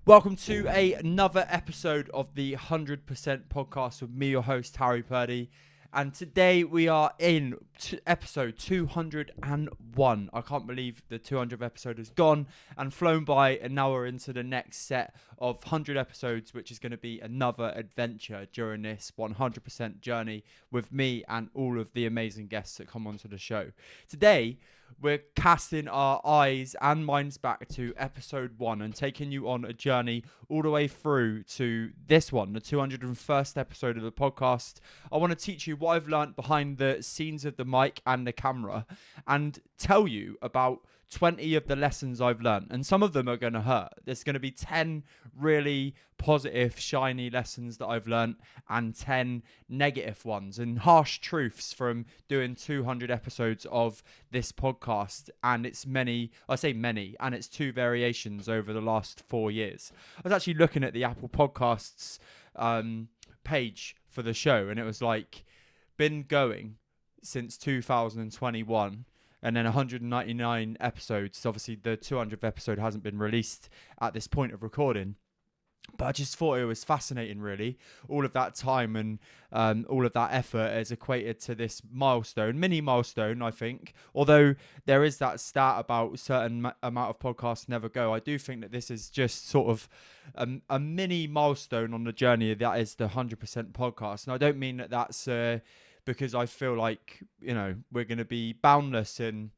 Welcome to another episode of the 100% podcast with me, your host, Harry Purdy. And today we are in episode 201. I can't believe the 200th episode has gone and flown by, and now we're into the next set of 100 episodes, which is going to be another adventure during this 100% journey with me and all of the amazing guests that come onto the show. Today, we're casting our eyes and minds back to episode 1 and taking you on a journey all the way through to this one, the 201st episode of the podcast. I want to teach you what I've learned behind the scenes of the mic and the camera and tell you about 20 of the lessons I've learned, and some of them are going to hurt. There's going to be 10 really positive, shiny lessons that I've learned and 10 negative ones and harsh truths from doing 200 episodes of this podcast. And it's many, I say many, and it's 2 variations over the last 4 years. I was actually looking at the Apple Podcasts page for the show, and it was like, been going since 2021. And then 199 episodes. Obviously, the 200th episode hasn't been released at this point of recording. But I just thought it was fascinating, really. All of that time and all of that effort is equated to this milestone, mini milestone, I think. Although there is that stat about a certain amount of podcasts never go, I do think that this is just sort of a mini milestone on the journey that is the 100% podcast. And I don't mean that that's... because I feel like, you know, we're going to be boundless and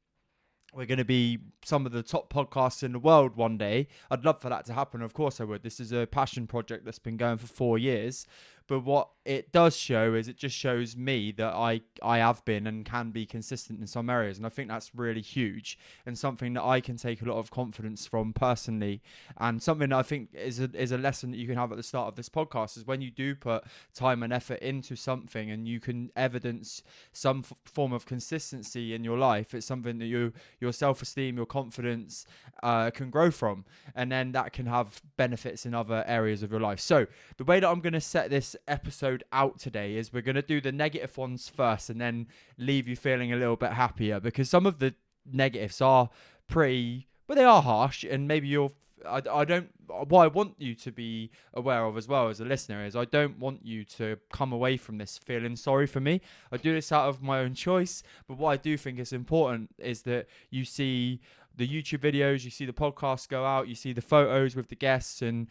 we're going to be some of the top podcasts in the world one day. I'd love for that to happen. Of course I would. This is a passion project that's been going for 4 years. But what it does show is it just shows me that I have been and can be consistent in some areas. And I think that's really huge and something that I can take a lot of confidence from personally. And something that I think is a lesson that you can have at the start of this podcast is when you do put time and effort into something and you can evidence some form of consistency in your life, it's something that your self-esteem, your confidence can grow from. And then that can have benefits in other areas of your life. So the way that I'm going to set this episode out today is we're going to do the negative ones first and then leave you feeling a little bit happier, because some of the negatives are pretty, but they are harsh, and maybe what I want you to be aware of as well as a listener is I don't want you to come away from this feeling sorry for me. I do this out of my own choice, but what I do think is important is that you see the YouTube videos, you see the podcasts go out, you see the photos with the guests and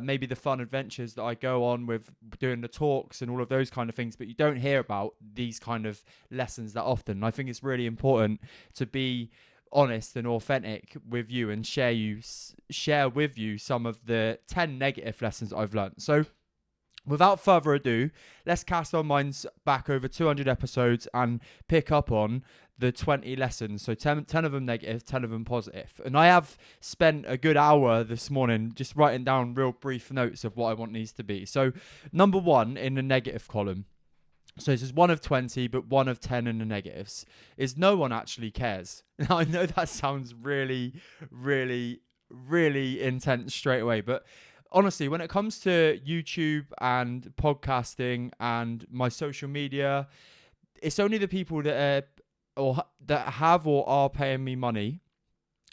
maybe the fun adventures that I go on with doing the talks and all of those kind of things, but you don't hear about these kind of lessons that often. I think it's really important to be honest and authentic with you and share with you some of the 10 negative lessons I've learned. So without further ado, let's cast our minds back over 200 episodes and pick up on the 20 lessons. So 10 of them negative, 10 of them positive. And I have spent a good hour this morning just writing down real brief notes of what I want these to be. So number 1 in the negative column, so this is 1 of 20, but 1 of 10 in the negatives, is no one actually cares. Now, I know that sounds really, really, really intense straight away, but honestly, when it comes to YouTube and podcasting and my social media, it's only the people that have or are paying me money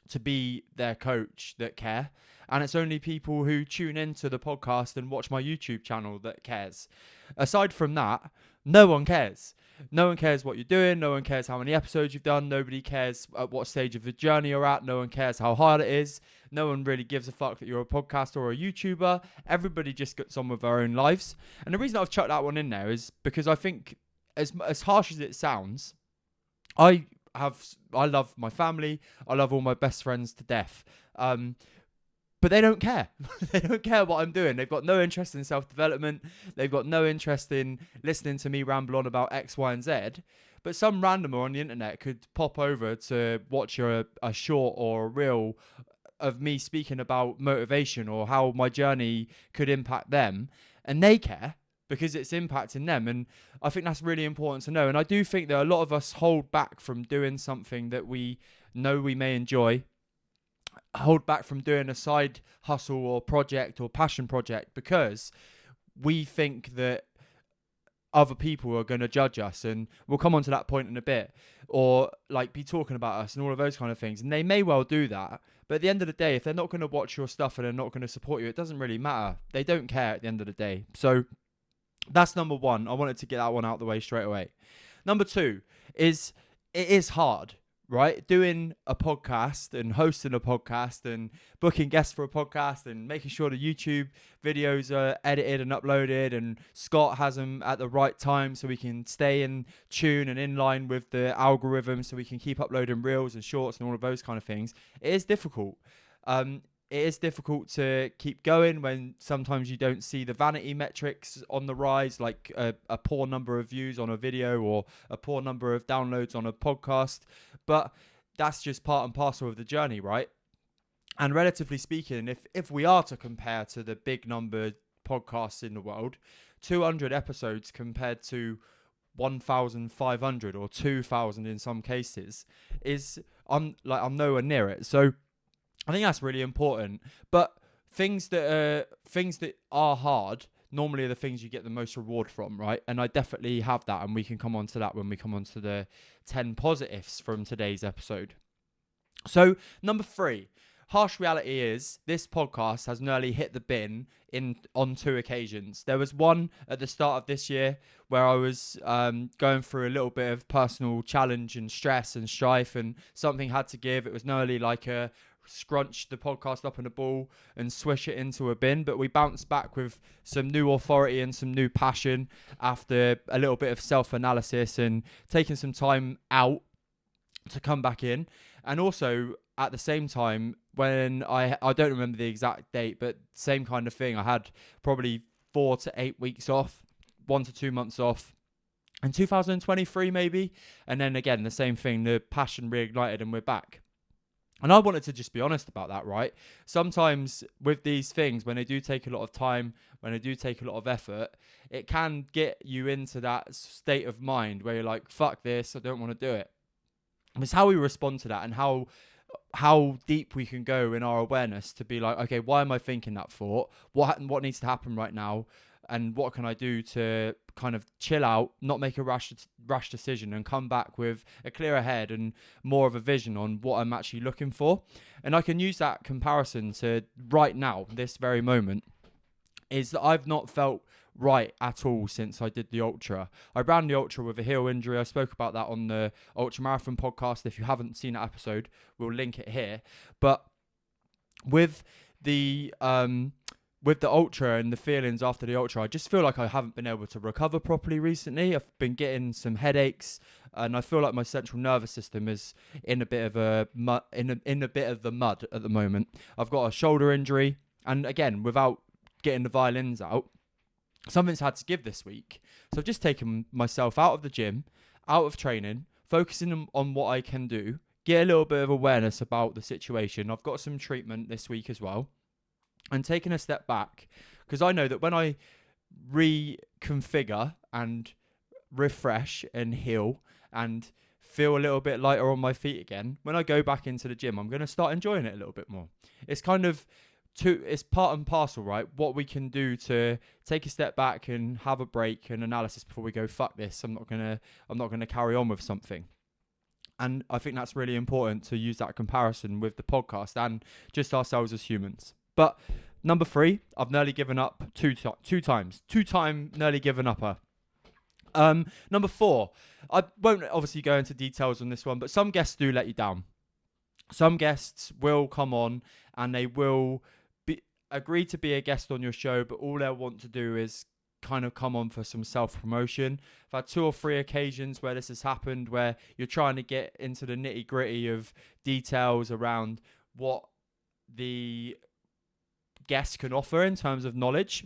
to be their coach that care. And it's only people who tune into the podcast and watch my YouTube channel that cares. Aside from that, no one cares. No one cares what you're doing. No one cares how many episodes you've done. Nobody cares at what stage of the journey you're at. No one cares how hard it is. No one really gives a fuck that you're a podcaster or a YouTuber. Everybody just gets on with their own lives. And the reason I've chucked that one in there is because I think, as harsh as it sounds, I love my family. I love all my best friends to death. But they don't care. They don't care what I'm doing. They've got no interest in self-development. They've got no interest in listening to me ramble on about X, Y, and Z. But some randomer on the internet could pop over to watch a short or a reel of me speaking about motivation or how my journey could impact them. And they care because it's impacting them. And I think that's really important to know. And I do think that a lot of us hold back from doing something that we know we may enjoy, hold back from doing a side hustle or project or passion project because we think that other people are going to judge us, and we'll come on to that point in a bit, or like be talking about us and all of those kind of things. And they may well do that, But at the end of the day, if they're not going to watch your stuff and they're not going to support you, it doesn't really matter. They don't care at the end of the day. So that's number one. I wanted to get that one out of the way straight away. Number two is it is hard, right? Doing a podcast and hosting a podcast and booking guests for a podcast and making sure the YouTube videos are edited and uploaded and Scott has them at the right time so we can stay in tune and in line with the algorithm so we can keep uploading reels and shorts and all of those kind of things. It is difficult. It is difficult to keep going when sometimes you don't see the vanity metrics on the rise, like a poor number of views on a video or a poor number of downloads on a podcast. But that's just part and parcel of the journey, right? And relatively speaking, if we are to compare to the big number podcasts in the world, 200 episodes compared to 1,500 or 2,000 in some cases is I'm nowhere near it. So I think that's really important. But things that are hard normally are the things you get the most reward from, right? And I definitely have that, and we can come on to that when we come on to the 10 positives from today's episode. So number 3, harsh reality is this podcast has nearly hit the bin on 2 occasions. There was one at the start of this year where I was going through a little bit of personal challenge and stress and strife, and something had to give. It was nearly like a scrunch the podcast up in a ball and swish it into a bin, but we bounced back with some new authority and some new passion after a little bit of self-analysis and taking some time out to come back in. And also at the same time, when I don't remember the exact date, but same kind of thing, I had probably 4 to 8 weeks off, 1 to 2 months off in 2023 maybe, and then again the same thing, the passion reignited and we're back. And I wanted to just be honest about that, right? Sometimes with these things, when they do take a lot of time, when they do take a lot of effort, it can get you into that state of mind where you're like, fuck this, I don't want to do it. It's how we respond to that and how deep we can go in our awareness to be like, okay, why am I thinking that thought? What needs to happen right now? And what can I do to kind of chill out, not make a rash decision, and come back with a clearer head and more of a vision on what I'm actually looking for? And I can use that comparison to right now, this very moment, is that I've not felt right at all since I did the ultra. I ran the ultra with a heel injury. I spoke about that on the Ultra Marathon podcast. If you haven't seen that episode, we'll link it here. But with the ultra and the feelings after the ultra, I just feel like I haven't been able to recover properly recently. I've been getting some headaches, and I feel like my central nervous system is in a bit of the mud at the moment. I've got a shoulder injury, and again, without getting the violins out, something's had to give this week. So I've just taken myself out of the gym, out of training, focusing on what I can do, get a little bit of awareness about the situation. I've got some treatment this week as well, and taking a step back, because I know that when I reconfigure and refresh and heal and feel a little bit lighter on my feet again, when I go back into the gym, I'm going to start enjoying it a little bit more. It's kind of it's part and parcel, right? What we can do to take a step back and have a break and analysis before we go, fuck this, I'm not gonna carry on with something. And I think that's really important to use that comparison with the podcast and just ourselves as humans. But number 3, I've nearly given up two time nearly given upper. Number 4, I won't obviously go into details on this one, but some guests do let you down. Some guests will come on and they will agree to be a guest on your show, but all they'll want to do is kind of come on for some self-promotion. I've had 2 or 3 occasions where this has happened, where you're trying to get into the nitty-gritty of details around what the guest can offer in terms of knowledge,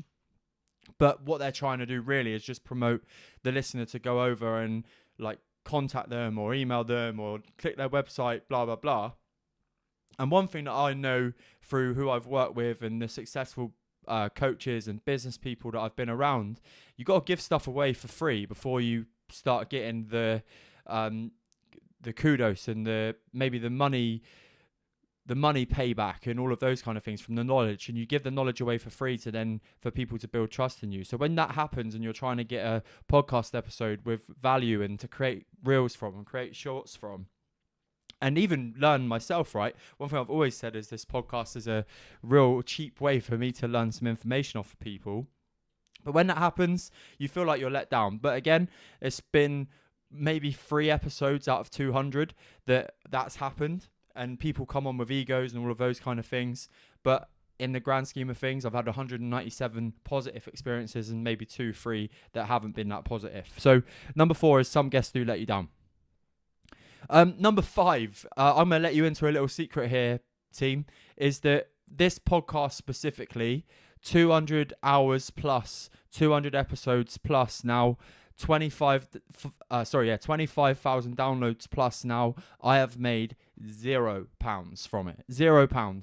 but what they're trying to do really is just promote the listener to go over and like contact them or email them or click their website, blah blah blah. And one thing that I know through who I've worked with and the successful coaches and business people that I've been around, you got to give stuff away for free before you start getting the kudos and maybe the money payback and all of those kind of things from the knowledge. And you give the knowledge away for free for people to build trust in you. So when that happens and you're trying to get a podcast episode with value and to create reels from and create shorts from, and even learn myself, right? One thing I've always said is this podcast is a real cheap way for me to learn some information off of people. But when that happens, you feel like you're let down. But again, it's been maybe 3 episodes out of 200 that's happened. And people come on with egos and all of those kind of things. But in the grand scheme of things, I've had 197 positive experiences and maybe 2-3 that haven't been that positive. So number 4 is some guests do let you down. Number 5, I'm going to let you into a little secret here, team, is that this podcast specifically, 200 hours plus, 200 episodes plus now, 25,000 downloads plus now, I have made £0 from it. £0.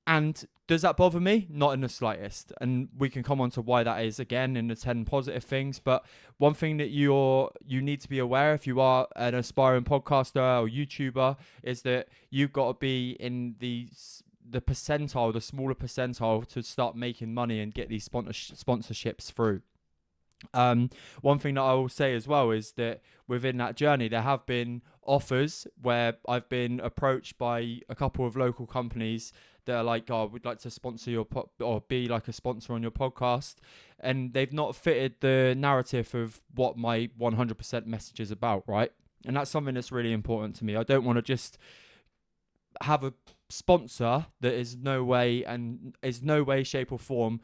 And does that bother me? Not in the slightest. And we can come on to why that is again in the 10 positive things. But one thing that you need to be aware if you are an aspiring podcaster or YouTuber is that you've got to be in the percentile, the smaller percentile, to start making money and get these sponsorships through. One thing that I will say as well is that within that journey, there have been offers where I've been approached by a couple of local companies that are like, oh, we'd like to sponsor your or be like a sponsor on your podcast, and they've not fitted the narrative of what my 100% message is about, right? And that's something that's really important to me. I don't want to just have a sponsor that is no way, shape or form.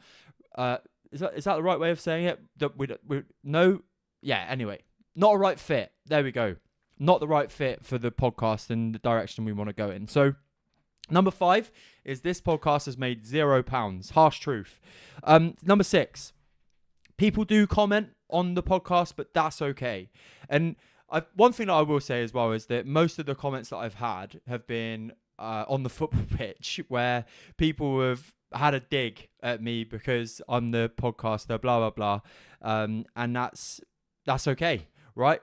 Is that the right way of saying it? Anyway, not a right fit. There we go. Not the right fit for the podcast and the direction we want to go in. So number 5 is this podcast has made £0. Harsh truth. Number 6, people do comment on the podcast, but that's okay. And one thing that I will say as well is that most of the comments that I've had have been on the football pitch, where people have had a dig at me because I'm the podcaster, blah, blah, blah. And that's okay, right?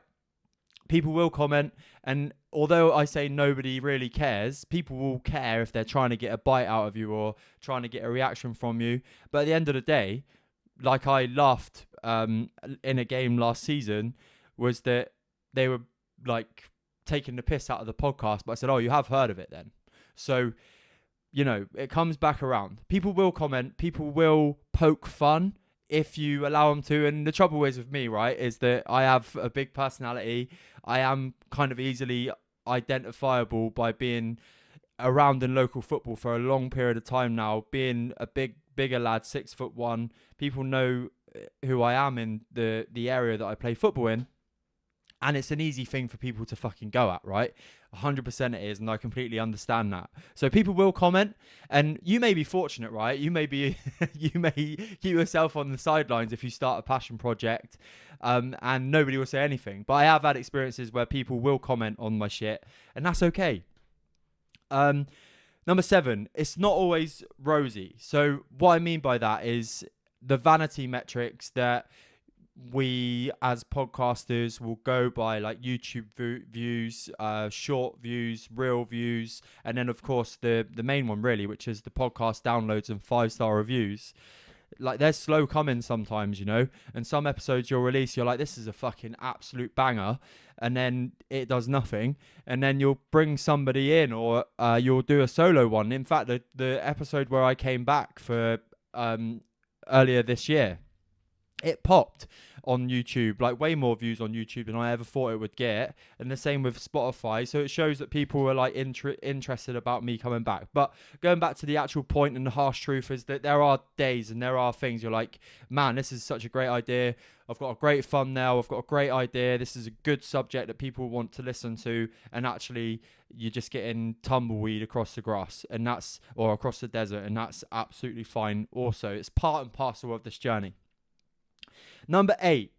People will comment, and although I say nobody really cares, people will care if they're trying to get a bite out of you or trying to get a reaction from you. But at the end of the day, like I laughed in a game last season, was that they were like taking the piss out of the podcast, but I said, oh, you have heard of it then. So, it comes back around. People will comment, people will poke fun if you allow them to. And the trouble is with me, right, is that I have a big personality. I am kind of easily identifiable by being around in local football for a long period of time now, being a bigger lad, 6'1". People know who I am in the area that I play football in. And it's an easy thing for people to fucking go at, right? 100% it is, and I completely understand that. So people will comment, and you may be fortunate, right? You may keep yourself on the sidelines if you start a passion project, and nobody will say anything. But I have had experiences where people will comment on my shit, and that's okay. Number 7, it's not always rosy. So what I mean by that is the vanity metrics that we as podcasters will go by, like YouTube views, short views, real views, and then of course the main one really, which is the podcast downloads and 5-star reviews. Like, they're slow coming sometimes, and some episodes you'll release, you're like, this is a fucking absolute banger, and then it does nothing, and then you'll bring somebody in, or you'll do a solo one. In fact, the episode where I came back for earlier this year, it popped on YouTube, like way more views on YouTube than I ever thought it would get. And the same with Spotify. So it shows that people were like interested about me coming back. But going back to the actual point, and the harsh truth is that there are days and there are things you're like, man, this is such a great idea. I've got a great thumbnail. I've got a great idea. This is a good subject that people want to listen to. And actually, you're just getting tumbleweed across the grass, or across the desert. And that's absolutely fine also. It's part and parcel of this journey. Number 8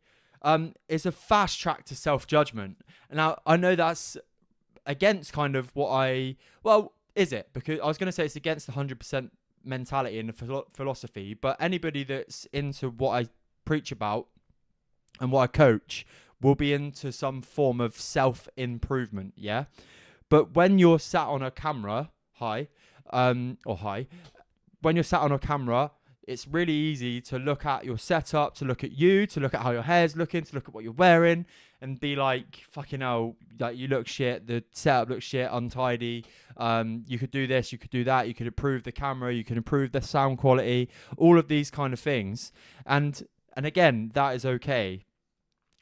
is a fast track to self-judgment. Now, I know that's against kind of is it? Because I was going to say it's against the 100% mentality and the philosophy, but anybody that's into what I preach about and what I coach will be into some form of self-improvement, yeah? But when you're sat on a camera, when you're sat on a camera, it's really easy to look at your setup, to look at you, to look at how your hair's looking, to look at what you're wearing, and be like, fucking hell, like you look shit, the setup looks shit, untidy. You could do this, you could do that, you could improve the camera, you could improve the sound quality, all of these kind of things. And again, that is okay.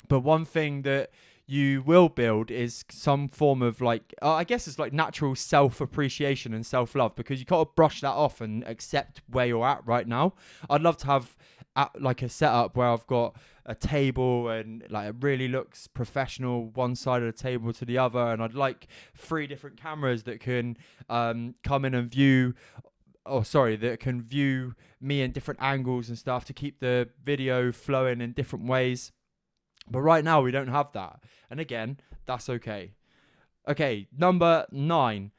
But one thing that you will build is some form of like, I guess it's like natural self-appreciation and self-love, because you got to brush that off and accept where you're at right now. I'd love to have like a setup where I've got a table and like it really looks professional one side of the table to the other, and I'd like 3 different cameras that can come in and view that can view me in different angles and stuff to keep the video flowing in different ways. But right now we don't have that. And again, that's okay. Okay, number 9.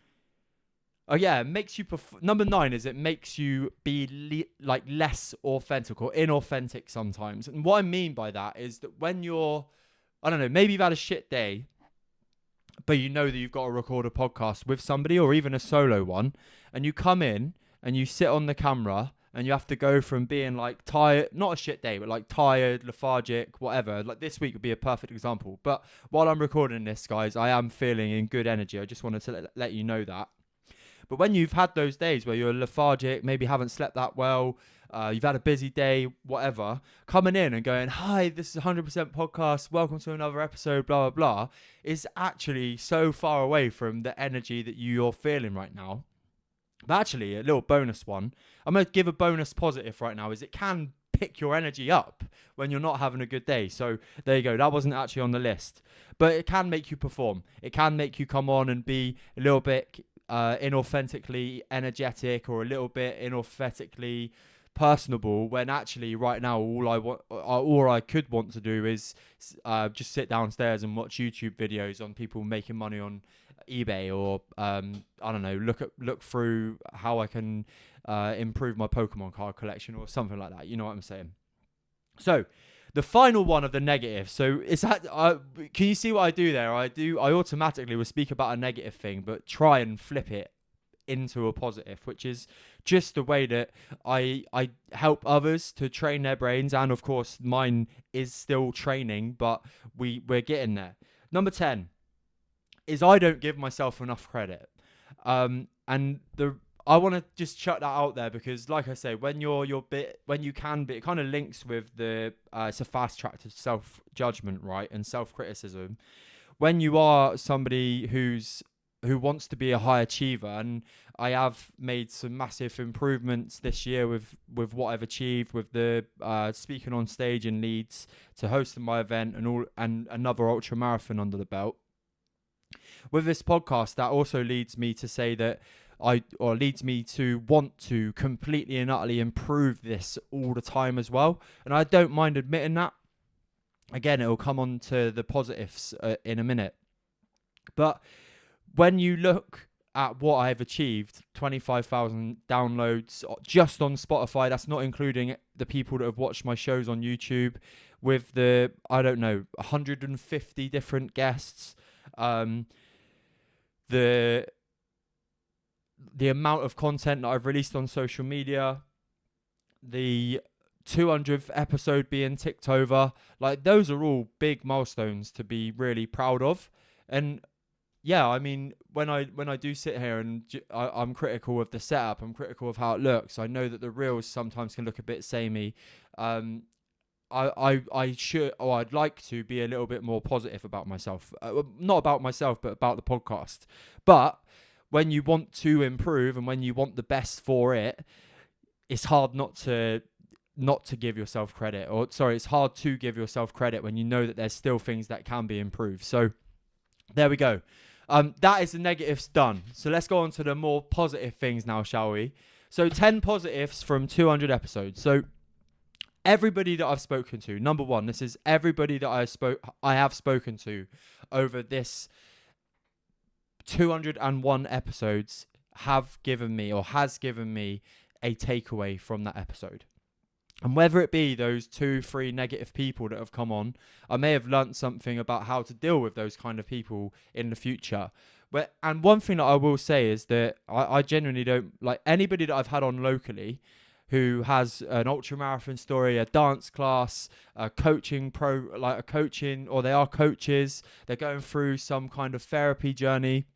Oh yeah, it makes you number 9 is it makes you be like less authentic or inauthentic sometimes. And what I mean by that is that when you're, I don't know, maybe you've had a shit day, but you know that you've got to record a podcast with somebody or even a solo one, and you come in and you sit on the camera and you have to go from being like tired, not a shit day, but like tired, lethargic, whatever. Like this week would be a perfect example. But while I'm recording this, guys, I am feeling in good energy. I just wanted to let you know that. But when you've had those days where you're lethargic, maybe haven't slept that well, you've had a busy day, whatever, coming in and going, hi, this is 100% podcast, welcome to another episode, blah, blah, blah, is actually so far away from the energy that you're feeling right now. But actually, a little bonus one, I'm going to give a bonus positive right now, is it can pick your energy up when you're not having a good day. So there you go. That wasn't actually on the list. But it can make you perform. It can make you come on and be a little bit inauthentically energetic or a little bit inauthentically personable, when actually right now all I could want to do is just sit downstairs and watch YouTube videos on people making money on eBay, or I don't know, look through how I can improve my Pokemon card collection or something like that. You know what I'm saying? So the final one of the negative. So is that can you see what I do there? I automatically will speak about a negative thing, but try and flip it into a positive, which is just the way that I help others to train their brains, and of course mine is still training, but we're getting there. Number 10 is I don't give myself enough credit. I want to just shut that out there, because like I say, when you can be, it kind of links with it's a fast track to self-judgment, right? And self-criticism. When you are somebody who wants to be a high achiever, and I have made some massive improvements this year with what I've achieved with the speaking on stage in Leeds, to hosting my event and another ultra marathon under the belt. With this podcast, that also leads me to say that leads me to want to completely and utterly improve this all the time as well. And I don't mind admitting that. Again, it will come on to the positives in a minute. But when you look at what I've achieved, 25,000 downloads just on Spotify, that's not including the people that have watched my shows on YouTube, with the, 150 different guests, the amount of content that I've released on social media, the 200th episode being ticked over, like those are all big milestones to be really proud of. And yeah, I mean, when I do sit here and I'm critical of the setup, I'm critical of how it looks, I know that the reels sometimes can look a bit samey. I'd like to be a little bit more positive about myself. Not about myself, but about the podcast. But when you want to improve and when you want the best for it, it's hard not to give yourself credit. It's hard to give yourself credit when you know that there's still things that can be improved. So there we go. That is the negatives done. So let's go on to the more positive things now, shall we? So 10 positives from 200 episodes. So everybody that I've spoken to, number 1, this is everybody that I have spoken to over this 201 episodes has given me a takeaway from that episode. And whether it be those 2-3 negative people that have come on, I may have learnt something about how to deal with those kind of people in the future. And one thing that I will say is that I genuinely don't, like, anybody that I've had on locally, who has an ultra marathon story, a dance class, a coaching or they are coaches, they're going through some kind of therapy journey.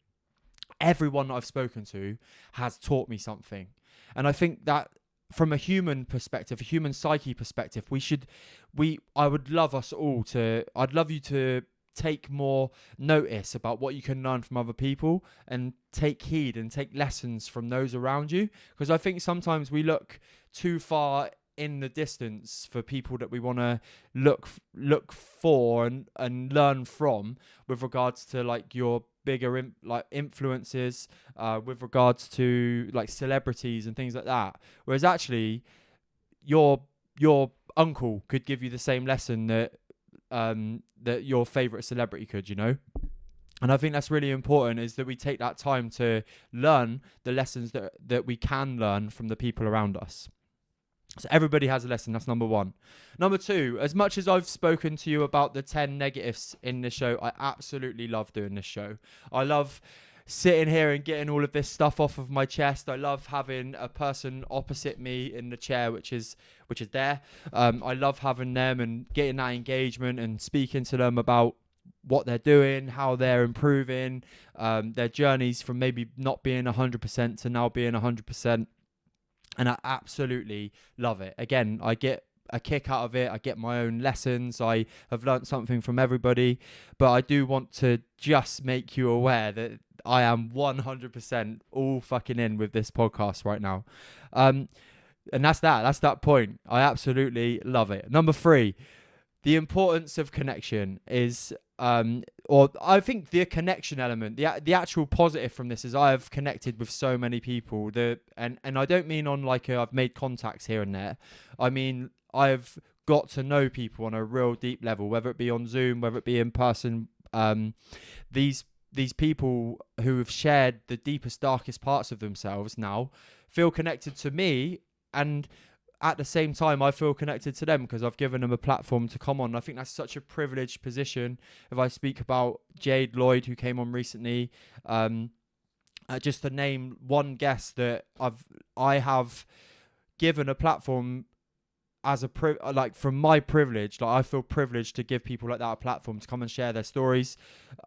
Everyone that I've spoken to has taught me something. And I think that from a human perspective, a human psyche perspective, I would love I'd love you to take more notice about what you can learn from other people and take heed and take lessons from those around you. Because I think sometimes we look too far in the distance for people that we want to look for and learn from with regards to like your bigger influences, with regards to like celebrities and things like that. Whereas actually your uncle could give you the same lesson that your favorite celebrity could, And I think that's really important, is that we take that time to learn the lessons that we can learn from the people around us. So everybody has a lesson. That's number one. Number two, as much as I've spoken to you about the 10 negatives in this show, I absolutely love doing this show. I love sitting here and getting all of this stuff off of my chest. I love having a person opposite me in the chair, which is there. I love having them and getting that engagement and speaking to them about what they're doing, how they're improving, their journeys from maybe not being 100% to now being 100%. And I absolutely love it. Again, I get a kick out of it. I get my own lessons. I have learnt something from everybody. But I do want to just make you aware that I am 100% all fucking in with this podcast right now. And that's that. That's that point. I absolutely love it. Number three, the importance of connection is... or I think the connection element, the actual positive from this is I have connected with so many people. And I don't mean on like I've made contacts here and there. I mean I've got to know people on a real deep level, whether it be on Zoom, whether it be in person. These people who have shared the deepest, darkest parts of themselves now feel connected to me, and at the same time, I feel connected to them because I've given them a platform to come on. I think that's such a privileged position. If I speak about Jade Lloyd, who came on recently, just to name one guest that I have given a platform as from my privilege. Like I feel privileged to give people like that a platform to come and share their stories.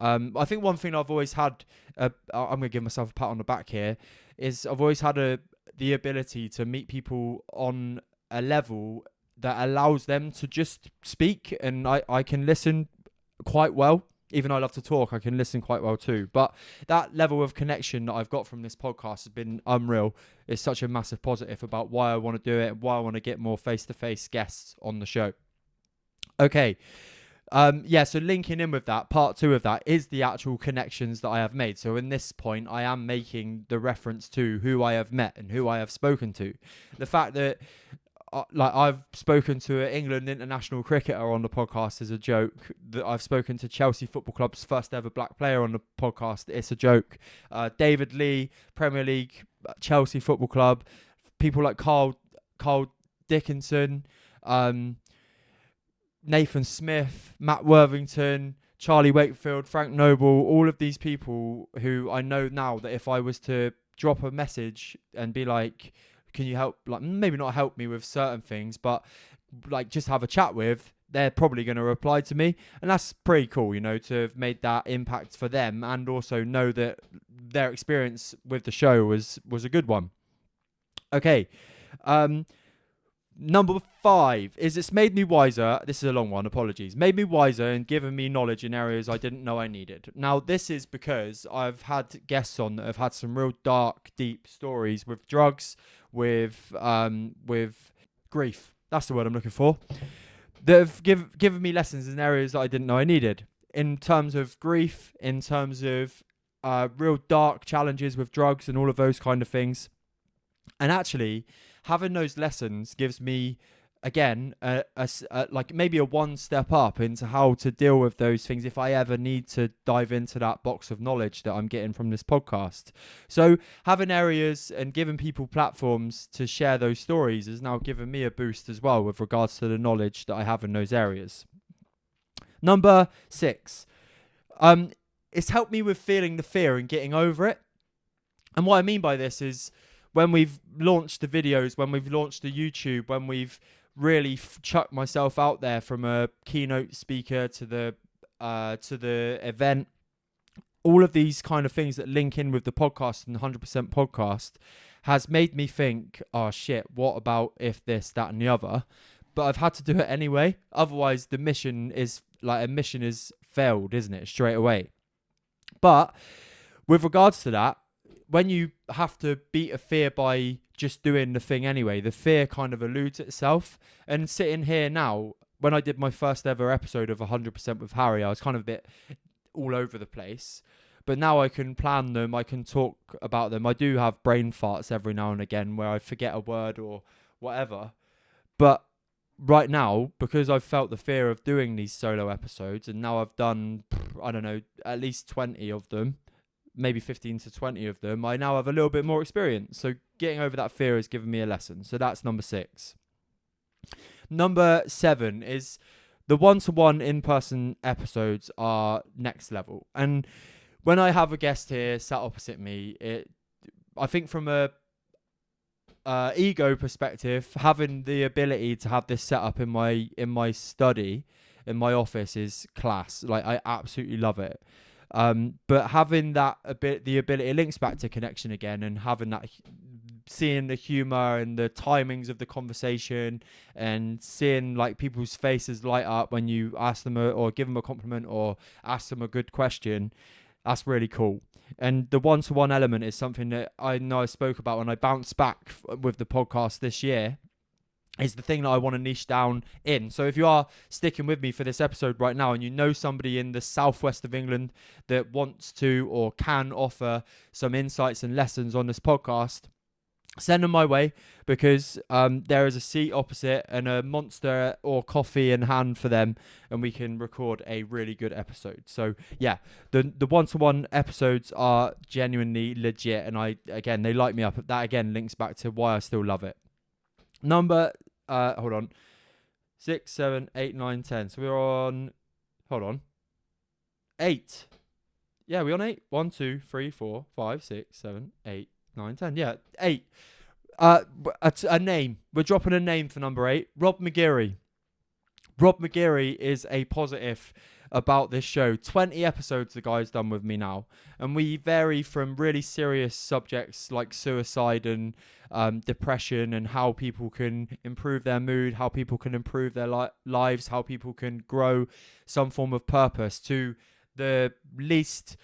I think one thing I've always had, I'm going to give myself a pat on the back here, is I've always had the ability to meet people on a level that allows them to just speak, and I can listen quite well. Even though I love to talk, I can listen quite well too. But that level of connection that I've got from this podcast has been unreal. It's such a massive positive about why I want to do it and why I want to get more face-to-face guests on the show. Okay. So linking in with that, part two of that is the actual connections that I have made. So in this point, I am making the reference to who I have met and who I have spoken to. The fact that I've spoken to an England international cricketer on the podcast is a joke. That I've spoken to Chelsea Football Club's first ever black player on the podcast, it's a joke. David Lee, Premier League, Chelsea Football Club, people like Carl Dickinson, Nathan Smith, Matt Worthington, Charlie Wakefield, Frank Noble, all of these people who I know now that if I was to drop a message and be like, can you help, like maybe not help me with certain things, but like just have a chat with, they're probably going to reply to me. And that's pretty cool, to have made that impact for them and also know that their experience with the show was a good one. Okay. Number 5 is it's made me wiser. This is a long one, apologies. Made me wiser and given me knowledge in areas I didn't know I needed. Now, this is because I've had guests on that have had some real dark, deep stories with drugs, with grief. That's the word I'm looking for. That have given me lessons in areas that I didn't know I needed. In terms of grief, in terms of real dark challenges with drugs and all of those kind of things. And actually, having those lessons gives me, again, like maybe a one step up into how to deal with those things if I ever need to dive into that box of knowledge that I'm getting from this podcast. So having areas and giving people platforms to share those stories has now given me a boost as well with regards to the knowledge that I have in those areas. Number 6, it's helped me with feeling the fear and getting over it. And what I mean by this is, when we've launched the videos, when we've launched the YouTube, when we've really chucked myself out there from a keynote speaker to the event, all of these kind of things that link in with the podcast and 100% podcast has made me think, oh shit, what about if this, that, and the other? But I've had to do it anyway. Otherwise, the mission is failed, isn't it? Straight away. But with regards to that, when you have to beat a fear by just doing the thing anyway, the fear kind of eludes itself. And sitting here now, when I did my first ever episode of 100% with Harry, I was kind of a bit all over the place. But now I can plan them, I can talk about them. I do have brain farts every now and again where I forget a word or whatever. But right now, because I've felt the fear of doing these solo episodes, and now I've done, I don't know, at least 20 of them, maybe 15 to 20 of them, I now have a little bit more experience. So getting over that fear has given me a lesson. So that's number 6. Number 7 is the one-to-one in-person episodes are next level. And when I have a guest here sat opposite me, I think from a ego perspective, having the ability to have this set up in my study, in my office, is class. Like, I absolutely love it. But having the ability, it links back to connection again, and having that, seeing the humor and the timings of the conversation, and seeing like people's faces light up when you ask them or give them a compliment or ask them a good question. That's really cool. And the one-to-one element is something that I know I spoke about when I bounced back with the podcast this year, is the thing that I want to niche down in. So if you are sticking with me for this episode right now, and you know somebody in the southwest of England that wants to or can offer some insights and lessons on this podcast, send them my way, because there is a seat opposite and a monster or coffee in hand for them, and we can record a really good episode. So yeah, the one-to-one episodes are genuinely legit, and they light me up. That again links back to why I still love it. Number 6, 7, 8, 9, 10. So we're on 8. Yeah, we're on 8. 1, 2, 3, 4, 5, 6, 7, 8, 9, 10. Yeah, 8. A name. We're dropping a name for number 8. Rob McGary. Rob McGary is a positive about this show. 20 episodes the guy's done with me now. And we vary from really serious subjects like suicide and depression, and how people can improve their mood, how people can improve their lives, how people can grow some form of purpose, to the least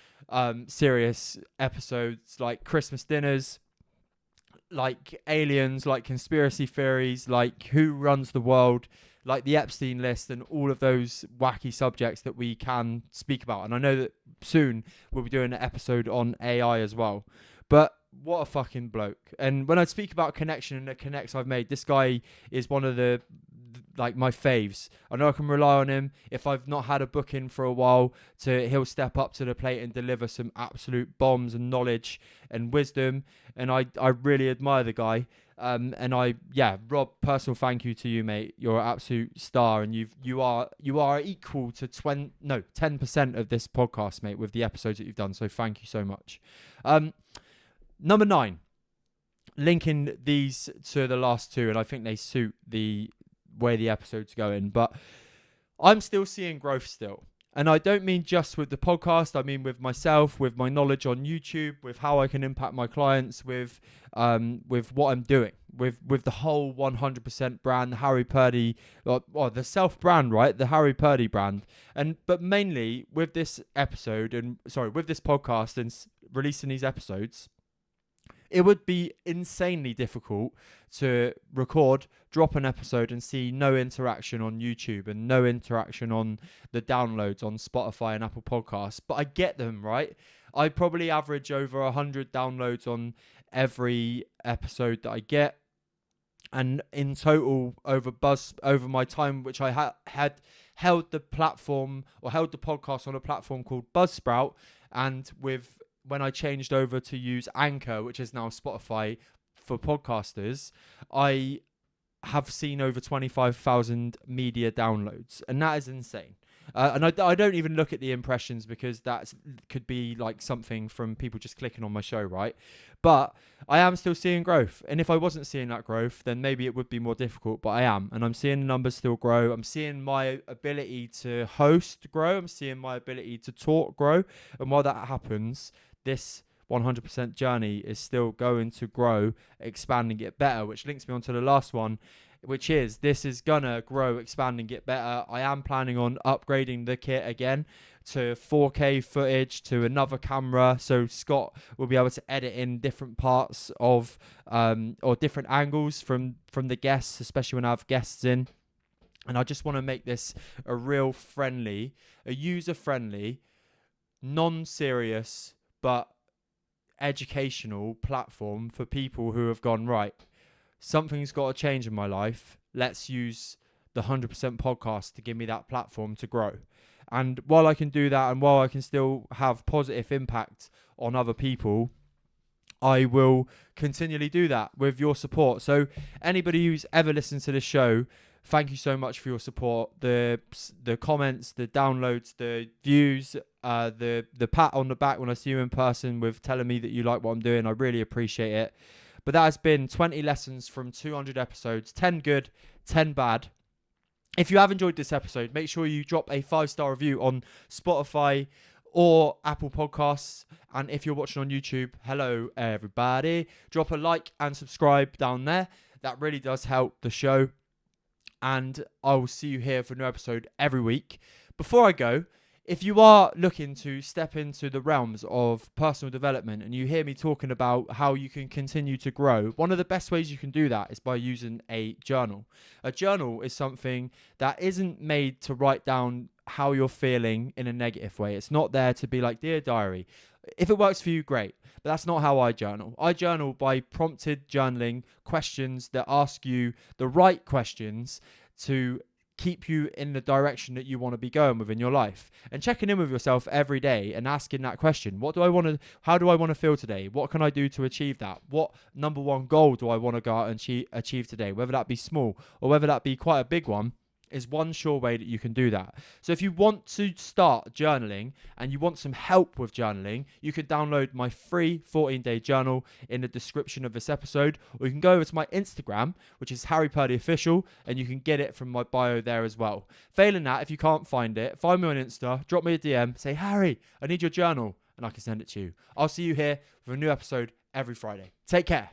serious episodes like Christmas dinners, like aliens, like conspiracy theories, like who runs the world, like the Epstein list, and all of those wacky subjects that we can speak about. And I know that soon we'll be doing an episode on AI as well. But what a fucking bloke. And when I speak about connection and the connects I've made, this guy is one of the my faves. I know I can rely on him. If I've not had a booking for a while, he'll step up to the plate and deliver some absolute bombs and knowledge and wisdom. And I really admire the guy. Rob, personal thank you to you, mate. You're an absolute star, and you are equal to 10% of this podcast, mate, with the episodes that you've done. So thank you so much. Number 9, linking these to the last 2, and I think they suit the way the episode's going. But I'm still seeing growth still. And I don't mean just with the podcast. I mean with myself, with my knowledge on YouTube, with how I can impact my clients, with what I'm doing, with the whole 100% brand, the Harry Purdy, or the self brand, right? The Harry Purdy brand. But mainly with this episode, with this podcast and releasing these episodes, it would be insanely difficult to record, drop an episode, and see no interaction on YouTube and no interaction on the downloads on Spotify and Apple Podcasts. But I get them, right? I probably average over 100 downloads on every episode that I get. And in total, over my time, which I had held the podcast on a platform called Buzzsprout, and when I changed over to use Anchor, which is now Spotify for podcasters, I have seen over 25,000 media downloads, and that is insane. And I don't even look at the impressions, because that could be like something from people just clicking on my show, right? But I am still seeing growth. And if I wasn't seeing that growth, then maybe it would be more difficult, but I am. And I'm seeing the numbers still grow. I'm seeing my ability to host grow. I'm seeing my ability to talk grow. And while that happens, this 100% journey is still going to grow, expand and get better, which links me on to the last one, which is this is gonna grow, expand and get better. I am planning on upgrading the kit again to 4K footage, to another camera, so Scott will be able to edit in different parts of or different angles from the guests, especially when I have guests in. And I just want to make this a real friendly, a user friendly, non-serious but educational platform for people who have gone, right, something's got to change in my life. Let's use the 100% podcast to give me that platform to grow. And while I can do that, and while I can still have positive impact on other people, I will continually do that with your support. So anybody who's ever listened to this show, thank you so much for your support. The comments, the downloads, the views, the pat on the back when I see you in person with telling me that you like what I'm doing. I really appreciate it. But that has been 20 lessons from 200 episodes, 10 good, 10 bad. If you have enjoyed this episode, make sure you drop a 5-star review on Spotify or Apple Podcasts. And if you're watching on YouTube, hello everybody. Drop a like and subscribe down there. That really does help the show. And I will see you here for a new episode every week. Before I go, if you are looking to step into the realms of personal development and you hear me talking about how you can continue to grow, one of the best ways you can do that is by using a journal. A journal is something that isn't made to write down how you're feeling in a negative way. It's not there to be like, dear diary. If it works for you, great. But that's not how I journal. I journal by prompted journaling, questions that ask you the right questions to keep you in the direction that you want to be going within your life, and checking in with yourself every day and asking that question: how do I want to feel today? What can I do to achieve that? What number one goal do I want to go out and achieve today? Whether that be small or whether that be quite a big one, is one sure way that you can do that. So if you want to start journaling and you want some help with journaling, you can download my free 14-day journal in the description of this episode, or you can go over to my Instagram, which is Harry Purdy Official, and you can get it from my bio there as well. Failing that, if you can't find it, find me on Insta, drop me a DM, say, Harry, I need your journal, and I can send it to you. I'll see you here with a new episode every Friday. Take care.